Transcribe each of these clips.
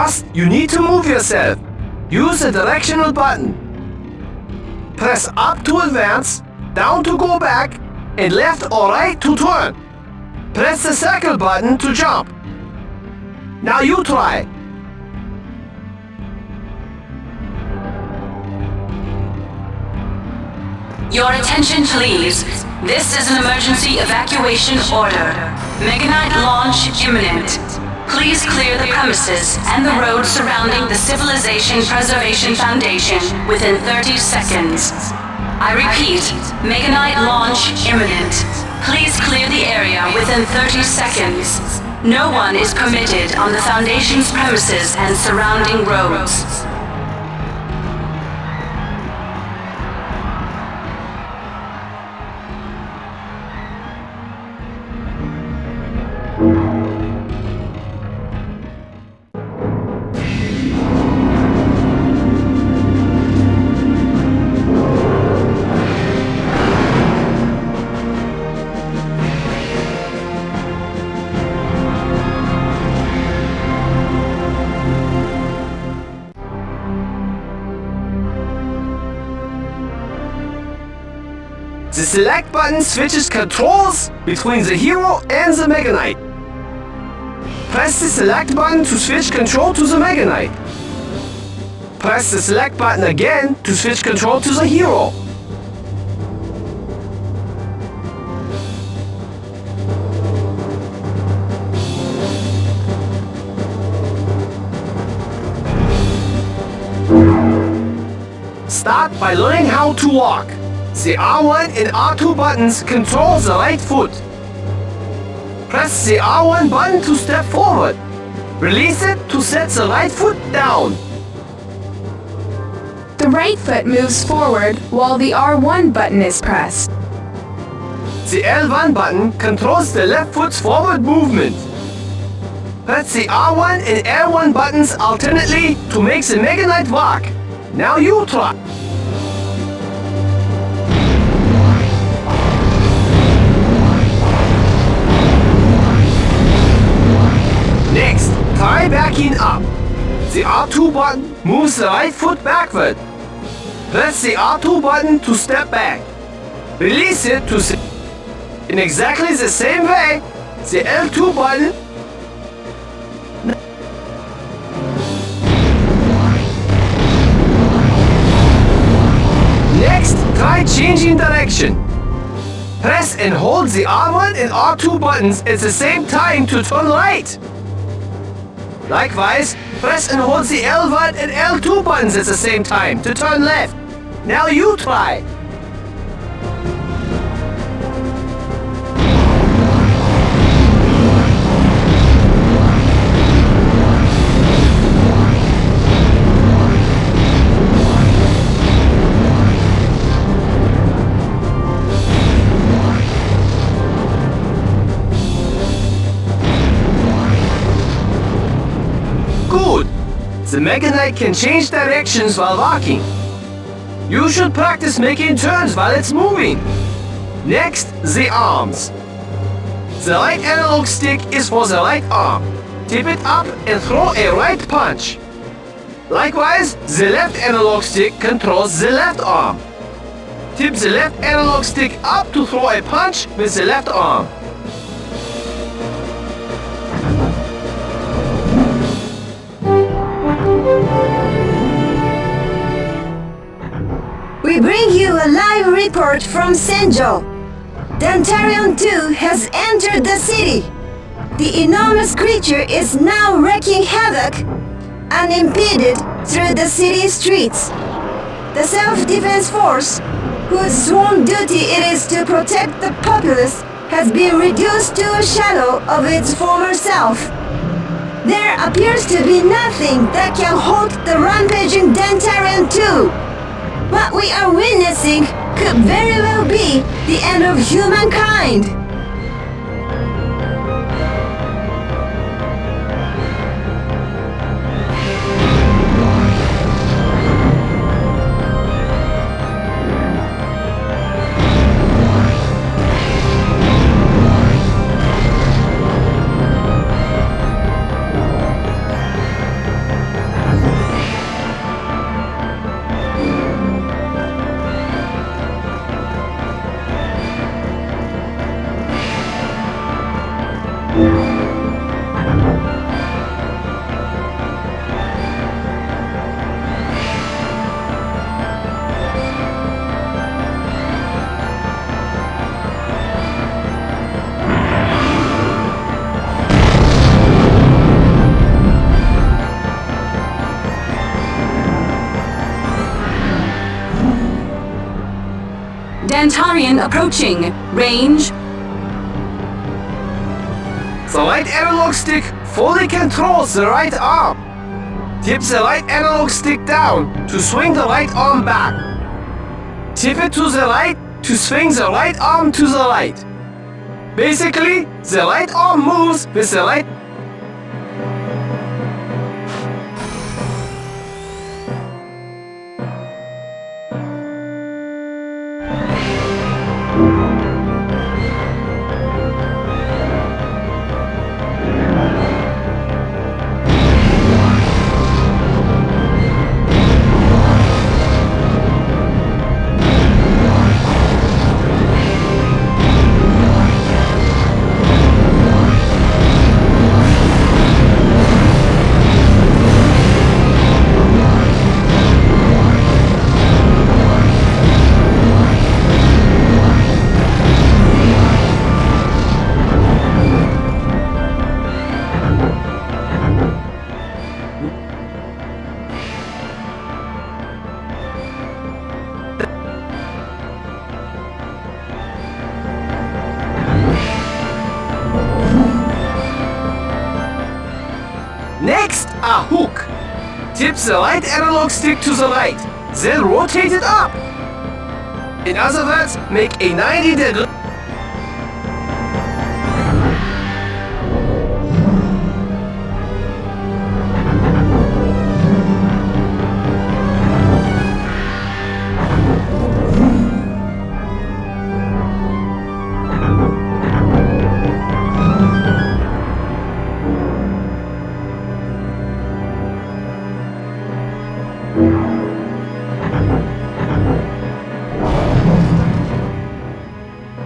First, you need to move yourself. Use the directional button. Press up to advance, down to go back, and left or right to turn. Press the circle button to jump. Now you try. Your attention please. This is an emergency evacuation order. Meganite launch imminent. Please clear the premises and the road surrounding the Civilization Preservation Foundation within 30 seconds. I repeat, Meganite launch imminent. Please clear the area within 30 seconds. No one is permitted on the Foundation's premises and surrounding roads. The select button switches controls between the hero and the Meganite. Press the select button to switch control to the Meganite. Press the select button again to switch control to the hero. Start by learning how to walk. The R1 and R2 buttons control the right foot. Press the R1 button to step forward. Release it to set the right foot down. The right foot moves forward while the R1 button is pressed. The L1 button controls the left foot's forward movement. Press the R1 and L1 buttons alternately to make the Meganite walk. Now you try. Next, try backing up. The R2 button moves the right foot backward. Press the R2 button to step back. Release it to sit in exactly the same way. The L2 button. Next, try changing direction. Press and hold the R1 and R2 buttons at the same time to turn right. Likewise, press and hold the L1 and L2 buttons at the same time to turn left. Now you try. Good! The Meganite can change directions while walking. You should practice making turns while it's moving. Next, the arms. The right analog stick is for the right arm. Tip it up and throw a right punch. Likewise, the left analog stick controls the left arm. Tip the left analog stick up to throw a punch with the left arm. We bring you a live report from Senjo. Dantarion 2 has entered the city. The enormous creature is now wreaking havoc, unimpeded through the city streets. The self-defense force, whose sworn duty it is to protect the populace, has been reduced to a shadow of its former self. There appears to be nothing that can halt the rampaging Dantarion 2. What we are witnessing could very well be the end of humankind. Dantarian approaching. Range. The right analog stick fully controls the right arm. Tip the right analog stick down to swing the right arm back. Tip it to the right to swing the right arm to the right. Basically, the right arm moves with the right. Next, a hook. Tip the right analog stick to the right, then rotate it up. In other words, make a 90-degree.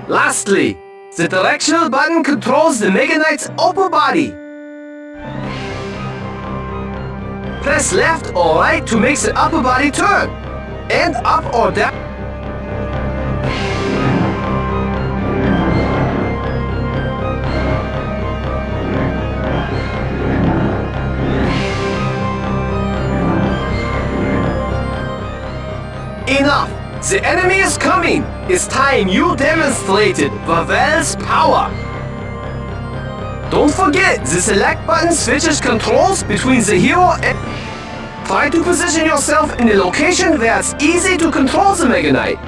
Lastly, the directional button controls the Mega Knight's upper body. Press left or right to make the upper body turn, and up or down. Enough! The enemy is coming! It's time you demonstrated Vavel's power! Don't forget, the select button switches controls between the hero and... Try to position yourself in a location where it's easy to control the Mega Knight.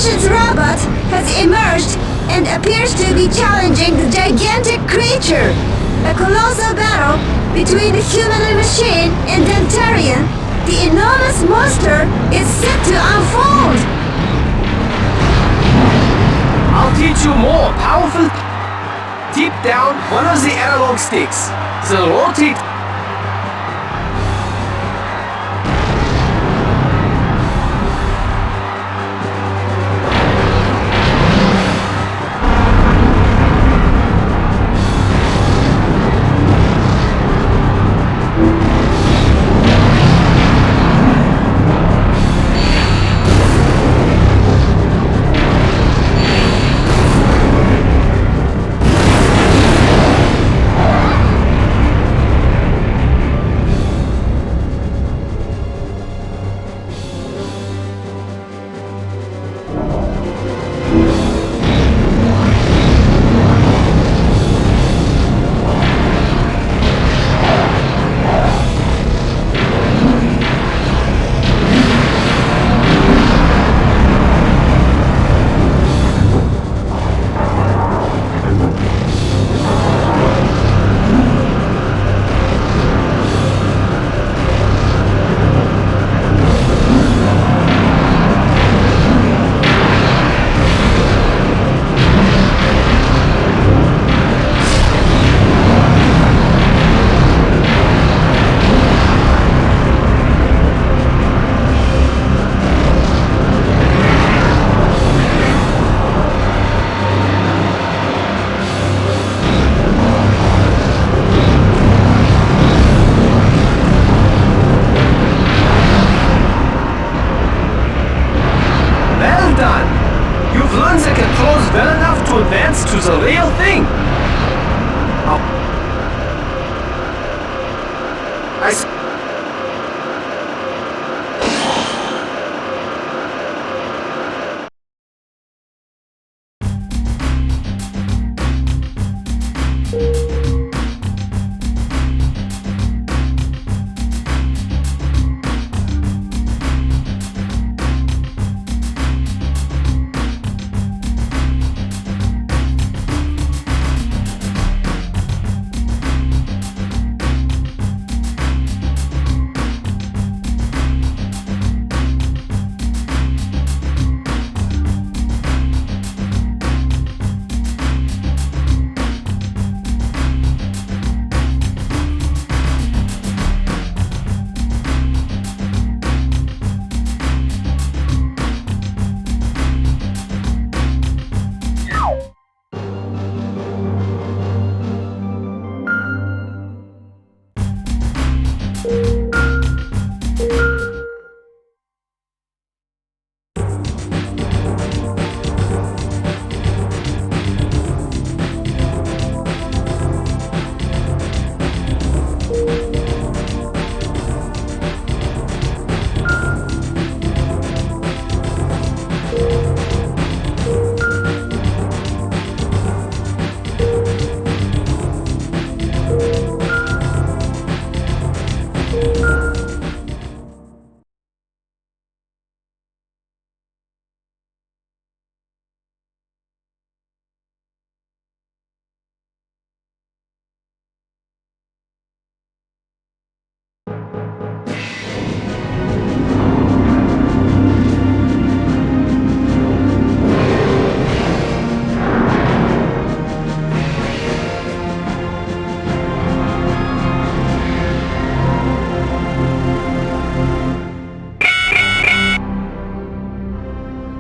ancient robot has emerged and appears to be challenging the gigantic creature. A colossal battle between the human machine and Dentarian, the enormous monster is set to unfold. I'll teach you more powerful. Deep down one of the analog sticks. The rotate. To the real thing.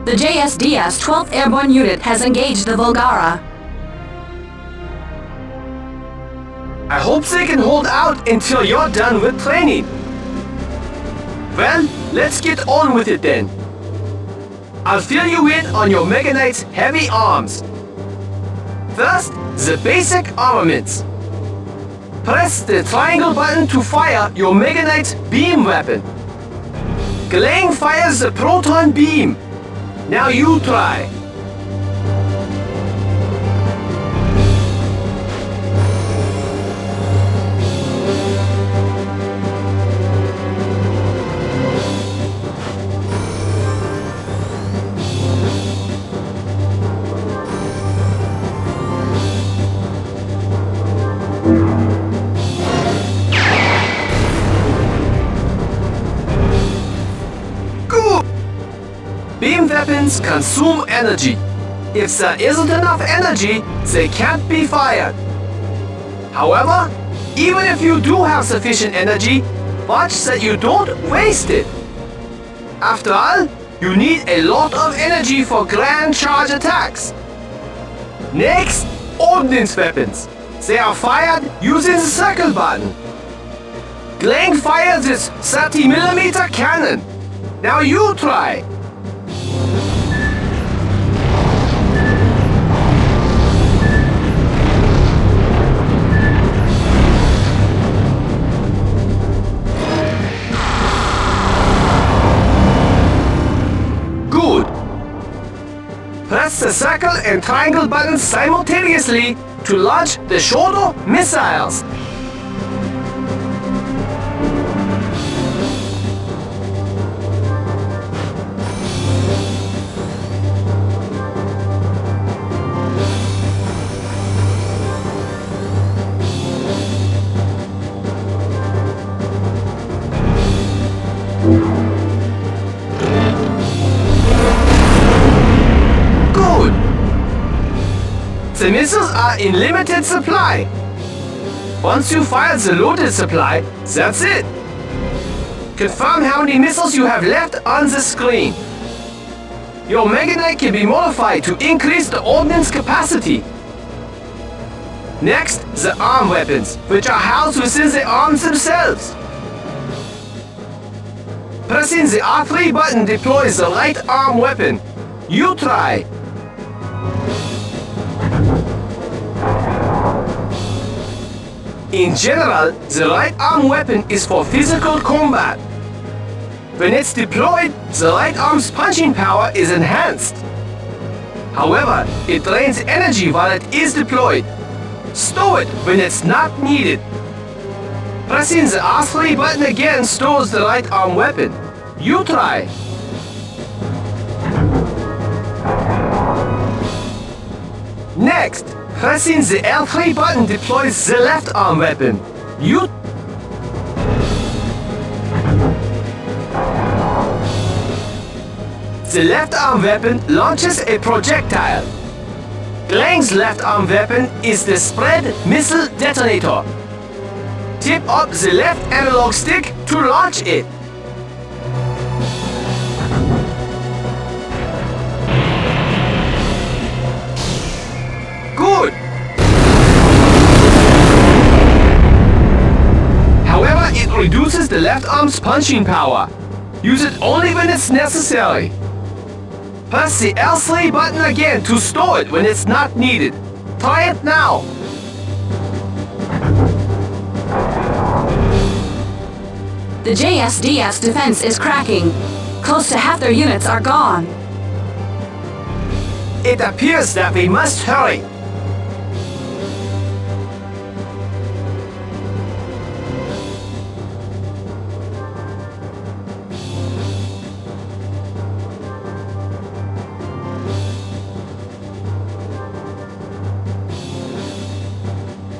The JSDS 12th Airborne Unit has engaged the Volgara. I hope they can hold out until you're done with training. Well, let's get on with it then. I'll fill you in on your Mega Knight's heavy arms. First, the basic armaments. Press the triangle button to fire your Mega Knight's beam weapon. Glang fires the proton beam. Now you try. weapons consume energy. If there isn't enough energy, they can't be fired. However, even if you do have sufficient energy, watch that you don't waste it. After all, you need a lot of energy for grand charge attacks. Next, ordnance weapons. They are fired using the circle button. Glenn fires his 30mm cannon. Now you try. Good. Press the circle and triangle buttons simultaneously to launch the shorter missiles. The missiles are in limited supply. Once you fire the loaded supply, that's it. Confirm how many missiles you have left on the screen. Your Mega Knight can be modified to increase the ordnance capacity. Next, the arm weapons, which are housed within the arms themselves. Pressing the R3 button deploys the right arm weapon. You try. In general, the right arm weapon is for physical combat. When it's deployed, the right arm's punching power is enhanced. However, it drains energy while it is deployed. Stow it when it's not needed. Pressing the R3 button again stores the right arm weapon. You try. Next, pressing the L3 button deploys the left arm weapon. You The left arm weapon launches a projectile. Glang's left arm weapon is the spread missile detonator. Tip up the left analog stick to launch it. Good! However, it reduces the left arm's punching power. Use it only when it's necessary. Press the L3 button again to store it when it's not needed. Try it now. The JSDF's defense is cracking. Close to half their units are gone. It appears that we must hurry.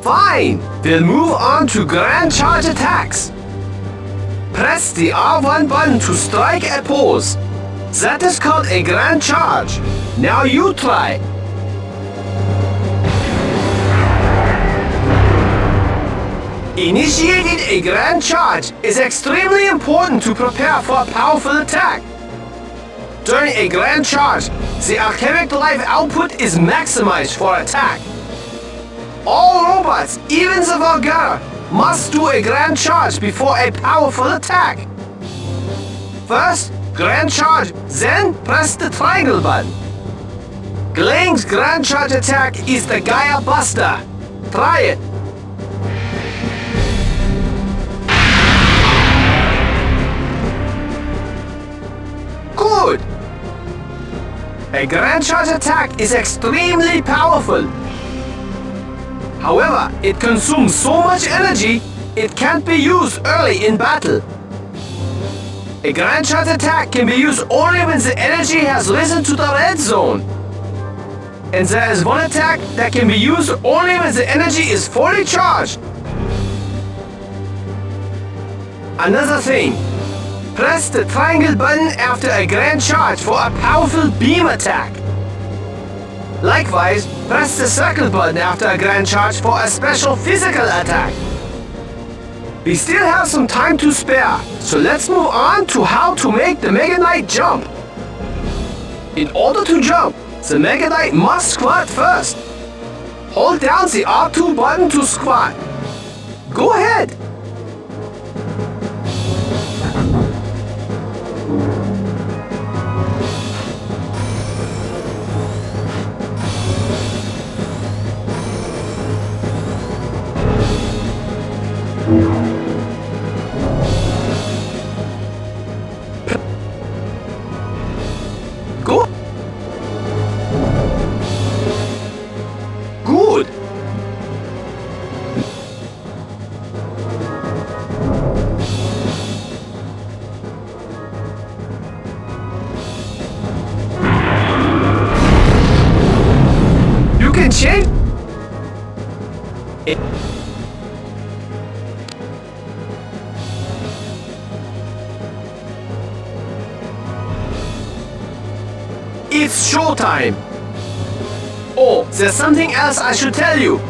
Fine! We'll move on to grand charge attacks. Press the R1 button to strike a pose. That is called a grand charge. Now you try. Initiating a grand charge is extremely important to prepare for a powerful attack. During a grand charge, the Alchemic life output is maximized for attack. All robots, even the Vulgar, must do a grand charge before a powerful attack. First, grand charge, then press the triangle button. Glang's grand charge attack is the Gaia Buster. Try it. Good! A grand charge attack is extremely powerful. However, it consumes so much energy, it can't be used early in battle. A grand charge attack can be used only when the energy has risen to the red zone. And there is one attack that can be used only when the energy is fully charged. Another thing, Press the triangle button after a grand charge for a powerful beam attack. Likewise, press the circle button after a grand charge for a special physical attack. We still have some time to spare, so let's move on to how to make the Mega Knight jump. In order to jump, the Mega Knight must squat first. Hold down the R2 button to squat. Go ahead. Go. Good. You can change it. It's showtime! Oh, there's something else I should tell you.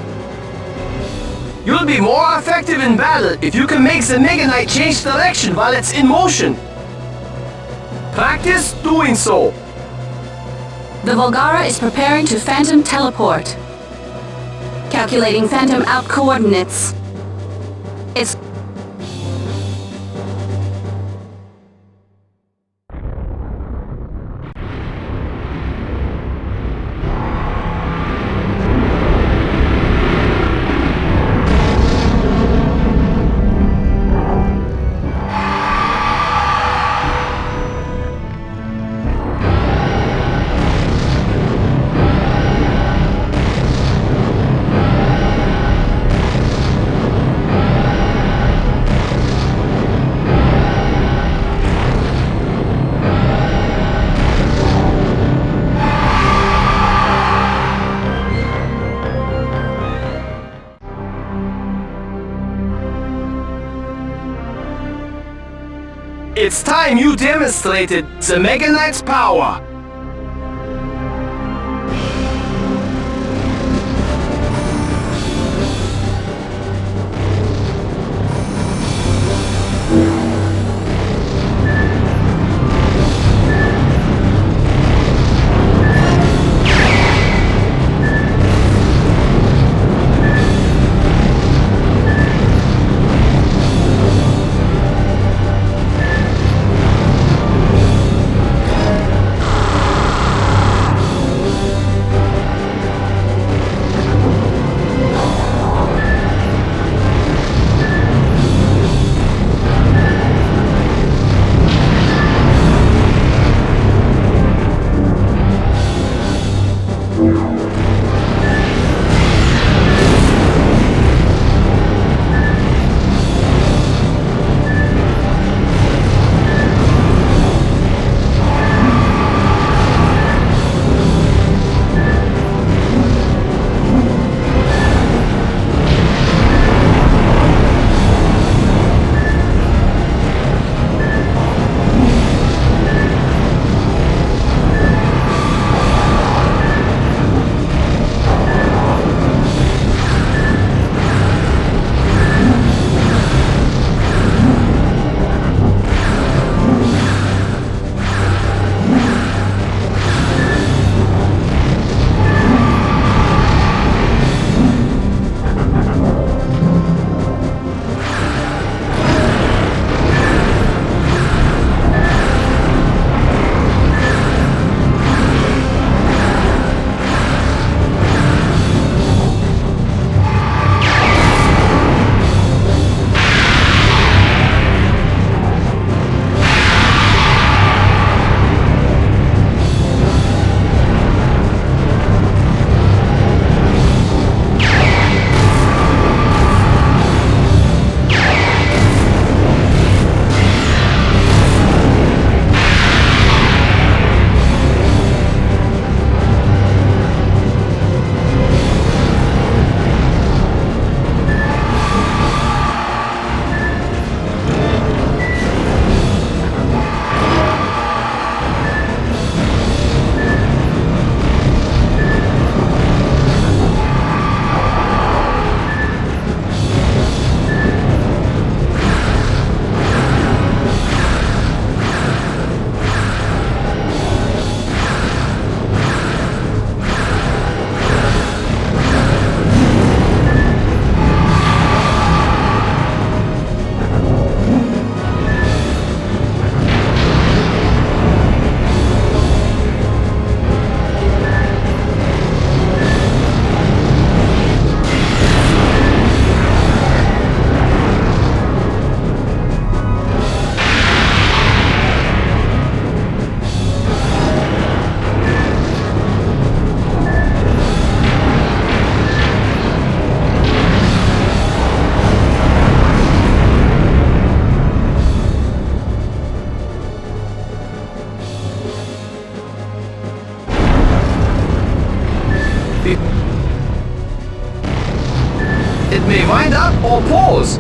You'll be more effective in battle if you can make the Mega Knight change direction while it's in motion. Practice doing so. The Volgara is preparing to phantom teleport. Calculating phantom out coordinates. It's It's time you demonstrated the Mega Knight's power. It may wind up or pause.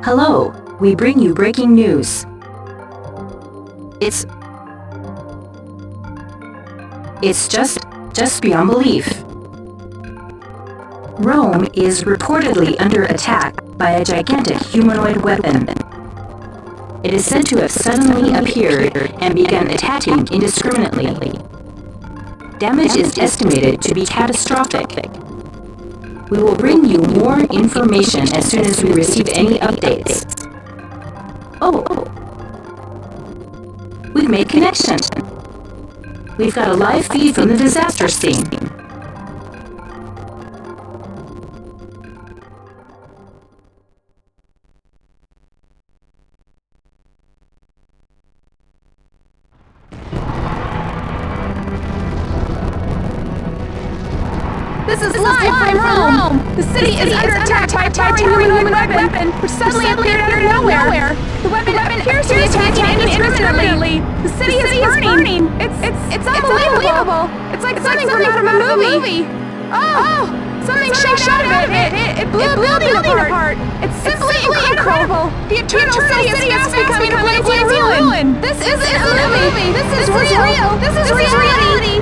Hello, we bring you breaking news. It's just beyond belief. Rome is reportedly under attack by a gigantic humanoid weapon. It is said to have suddenly appeared and begun attacking indiscriminately. Damage is estimated to be catastrophic. We will bring you more information as soon as we receive any updates. Oh, we've made connection. We've got a live feed from the disaster scene. This is live from Rome! The city is under attack by a towering humanoid weapon, which suddenly appeared out of nowhere. The weapon appears to be attacking indiscriminately. The city is burning. It's unbelievable. It's like something out of a movie. Oh! Something shot out of it. It blew a building apart. It's simply incredible. The eternal city is fast becoming a blazing ruin. This isn't a movie. This is real. This is reality.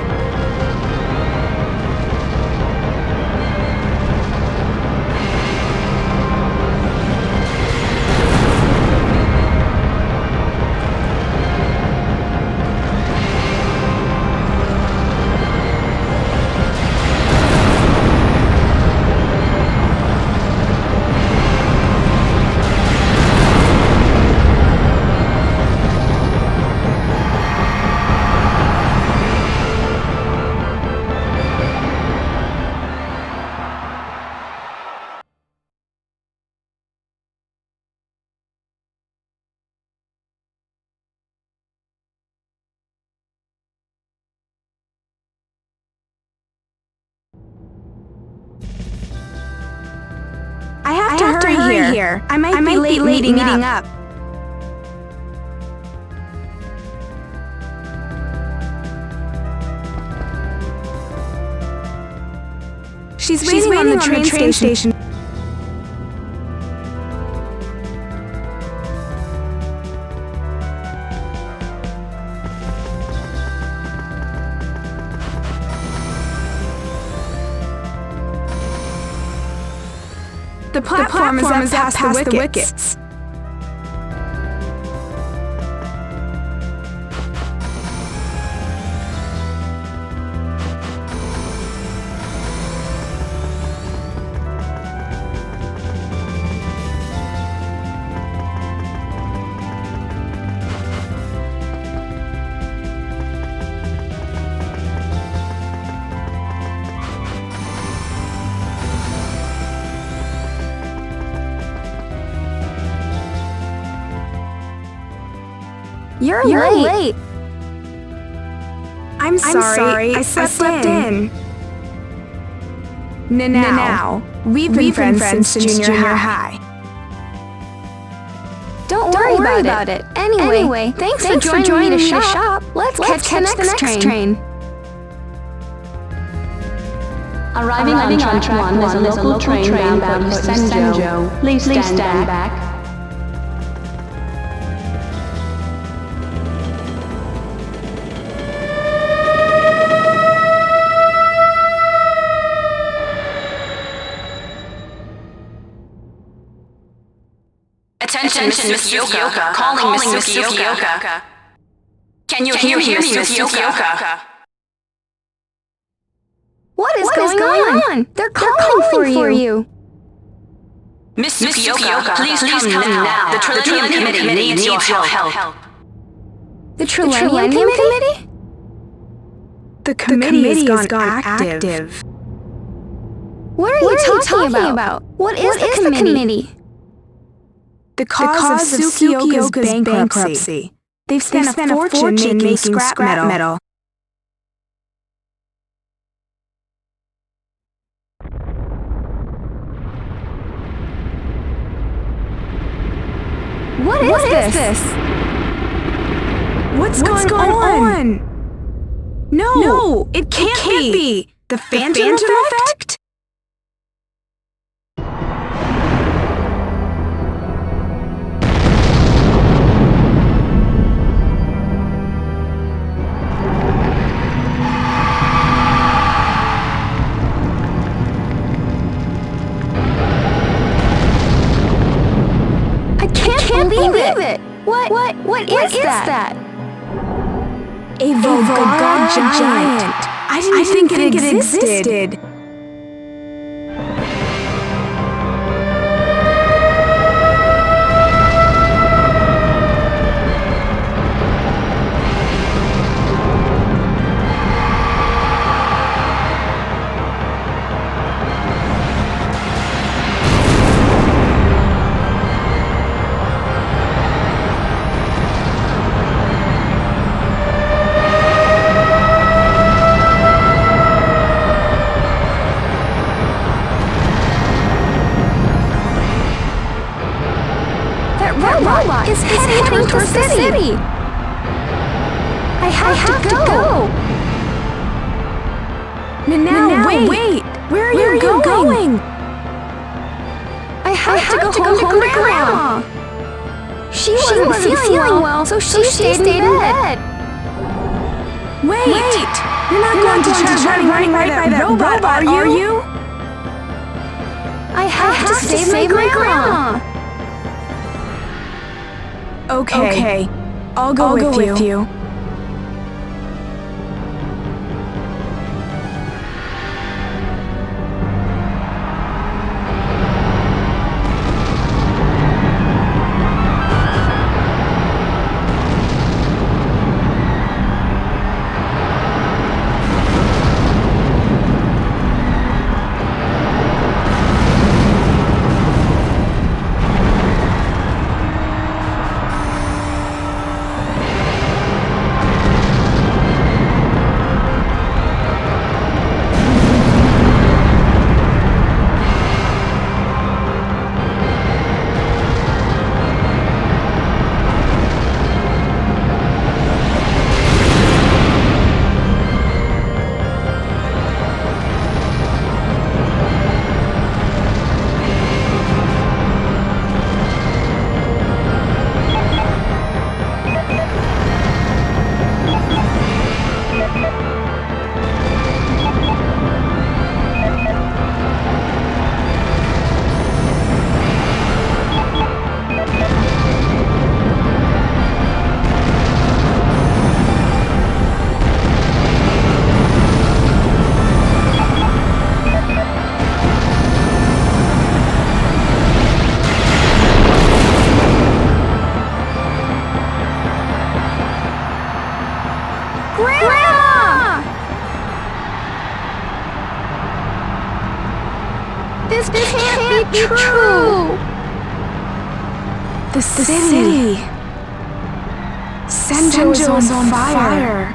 I have to hurry here. I might be late meeting up. She's waiting on the train station. The platform is past the wickets. You're late. I'm sorry. I slept in. Now, we've been friends since junior high. Don't worry about it. Anyway, thanks for joining me to shop. Let's catch the next train. Arriving on track 1 is a local train bound for Senjo. Please stand back. Attention, Miss Yoka. Calling Miss Yoka. Can you hear me, Miss Yoka? What is going on? They're calling for you. Miss Yoka, please come now. The Trillium Committee needs your help. The Trillium Committee? The committee's gone active. What are you talking about? What is the committee? The cause of Tsukioka's bankruptcy. They've spent a fortune making scrap metal. What is this? What's going on? No, it can't be. The Phantom Effect? believe it. What is that? A Volgar giant. I didn't think it existed. Robot is heading towards the city. I have to go. Now, wait. Where are you going? I have to go home to Grandma. She wasn't feeling well, so she stayed in bed. Wait. You're not going to try running right by that robot, are you? I have to save my grandma. Okay. I'll go with you. This can't be true! The city! Senjo is on fire!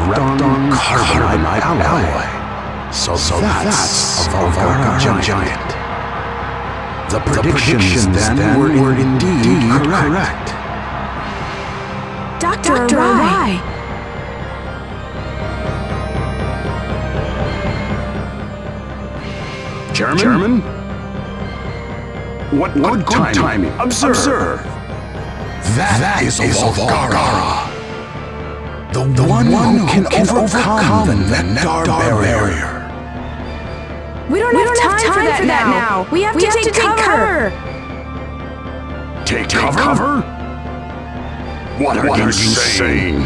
Repton carbonite alloy. So that's a Volgar giant. The predictions then were indeed correct. Dr. Rai! Chairman? What good timing. Observe. That is a Volgar. The one who can overcome the nectar barrier. We don't have time for that now. We have to take cover. Take cover? What are you saying?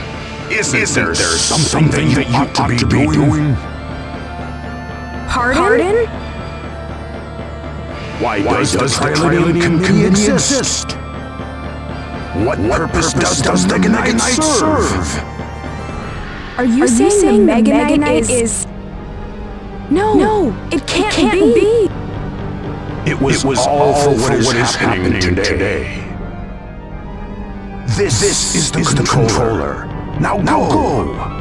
Isn't there something that you ought to be doing? Pardon? Why does the Trailing Committee exist? What purpose does the Meganite serve? Are you saying the Meganite is... No, it can't be. It was all for what is happening today. This is the controller. Now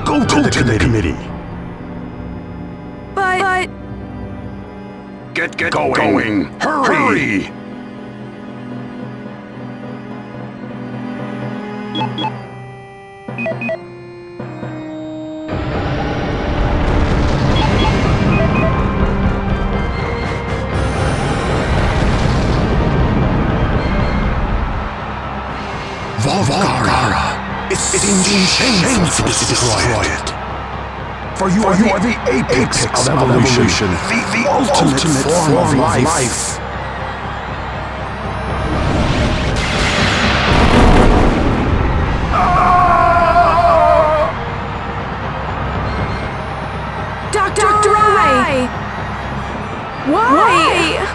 go to the committee. But... Get going. Hurry! Volgara. It seems shameful to destroy it. For you are the apex of evolution, the ultimate form of life. Dr. Rai! Why?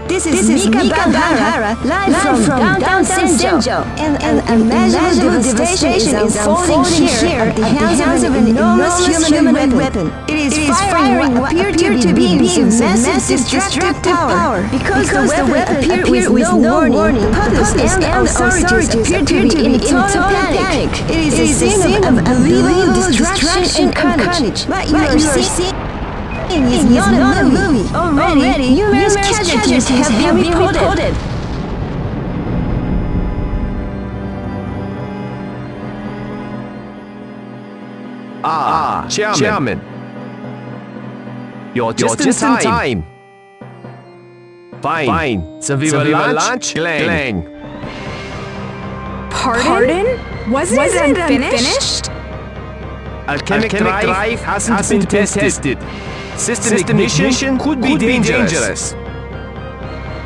This is Mika Banhara, live from downtown Senjo, and an unimaginable devastation is unfolding here at the hands of an enormous humanoid weapon. It is firing what appear to be beams of massive destructive power. Because the weapon appeared with no warning, Puppets and authorities appear to be in total panic. It is a scene of unbelievable destruction and carnage. What you are seeing is not a movie. Already, numerous casualties have been reported. Chairman. You're just in time. Fine. So we will launch Glang. Pardon? Wasn't it unfinished? Alchemic drive hasn't been tested. System ignition could be dangerous.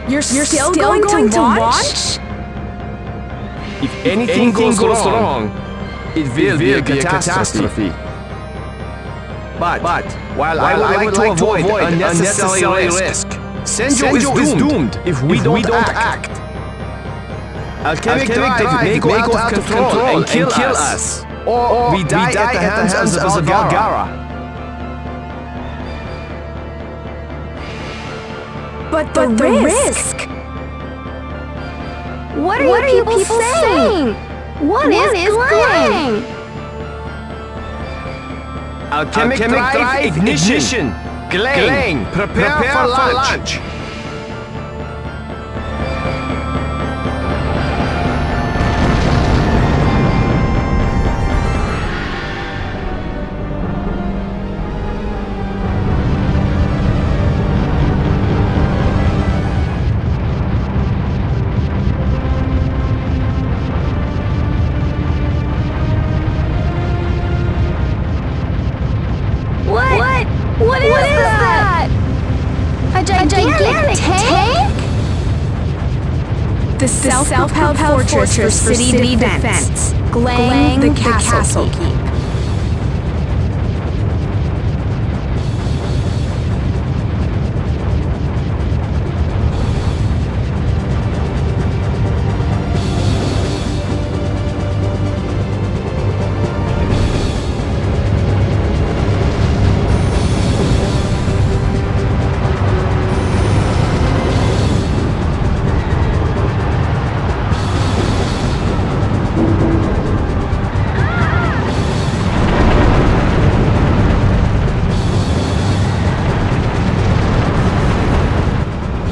You're still going to launch? If anything goes wrong, it will be a catastrophe. But while I would like to avoid unnecessary risk, Senjo is doomed if we don't act. Alchemic drive may go out of control and kill us. Or we die at the hands of Volgara. But the risk! What are you people saying? What is Glang? Alchemic drive ignition. Glang, prepare for launch. What is that? A gigantic tank? The self-propelled fortress for city defense. Glang the castle keep.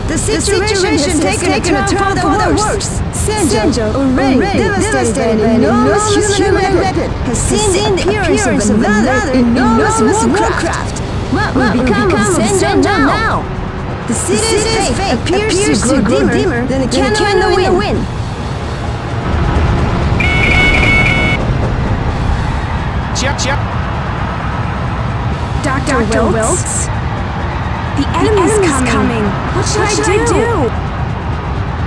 The situation has taken a turn for the worse. Senjo, already devastated by an enormous human weapon, has seen the appearance of another enormous warcraft. What will become of Senjo now? The city's fate appears to grow dimmer than a candle in the wind. Dr. Wilkes? The enemy's coming. What should I do?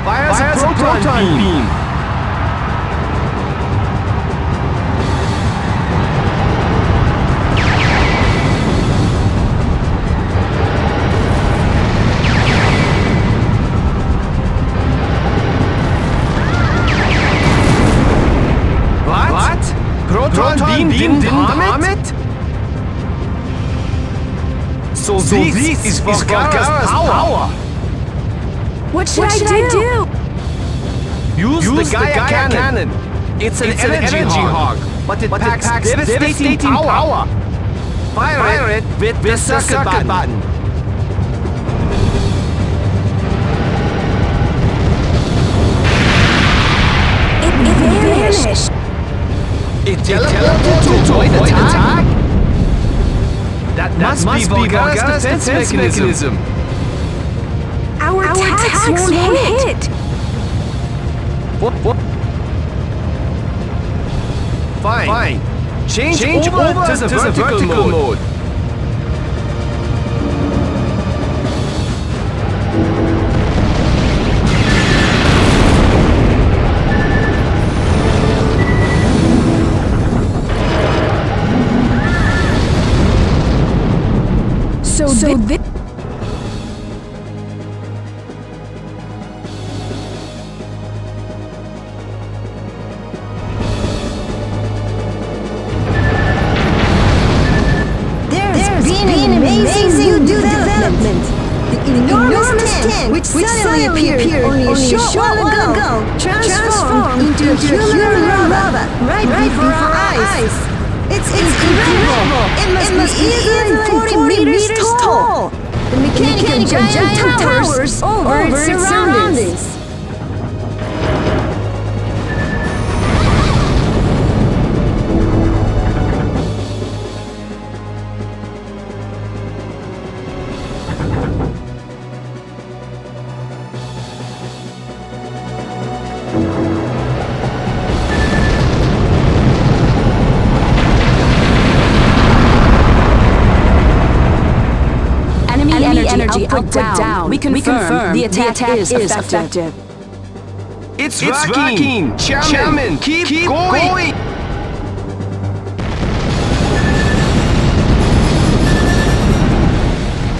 Fire a proton beam. What? Proton beam didn't harm it? So this is Volgara's power. What should I do? Use the Gaia cannon. It's an energy hog, but it packs devastating power. Fire it with the circuit button. It vanished. finished. It teleported to avoid attack? That must be Volgara's defense mechanism. Our attacks won't hit. What? Fine. Change over to the vertical mode. So this... There's been an amazing new development. The enormous tank, which suddenly appeared only a short while ago, transformed into a human robot right before our eyes. It's incredible. It must be easily 40 meters tall. The mechanical giant towers over its surroundings. Energy output down. We confirm the attack is effective. It's working! Chairman, keep going!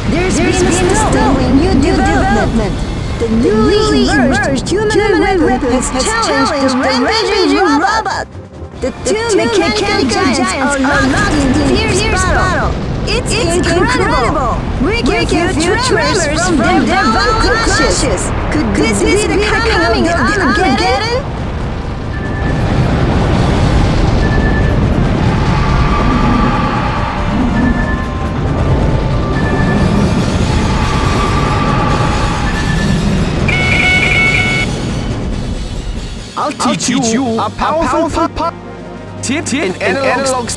There's been still a new development. The newly emerged humanoid weapon has challenged the rampaging robot. The two mechanical giants are locked in fierce battle. It's incredible! We can feel tremors from their violent clashes. Could this be the coming of the Armageddon? I'll teach you a powerful tip in analog.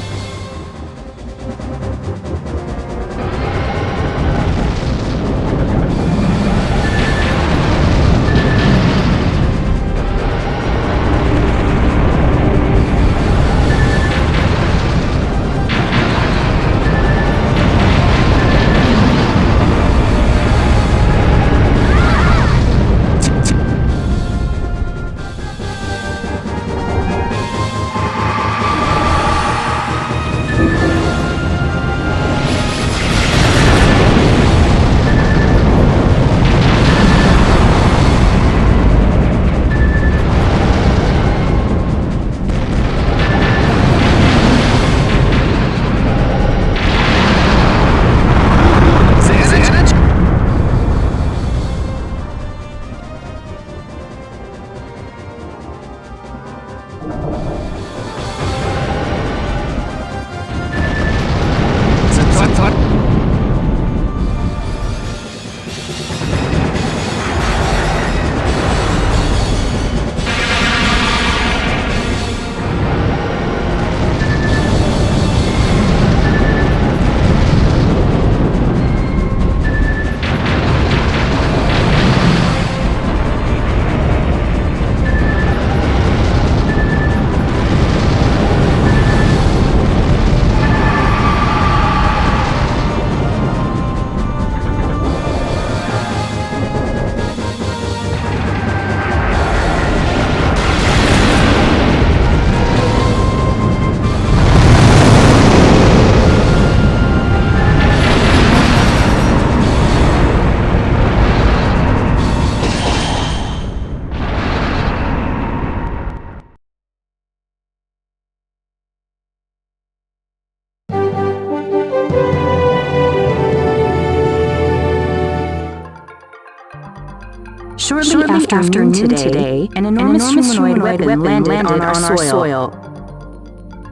Shortly after noon today, an enormous humanoid weapon landed on our soil.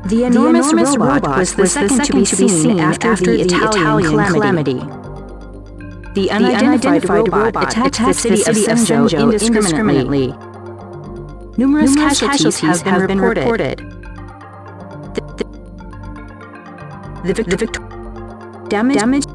The enormous robot was the second to be seen after the Italian calamity. The unidentified robot attacked the city of Senjo indiscriminately. Numerous casualties have been reported. The damage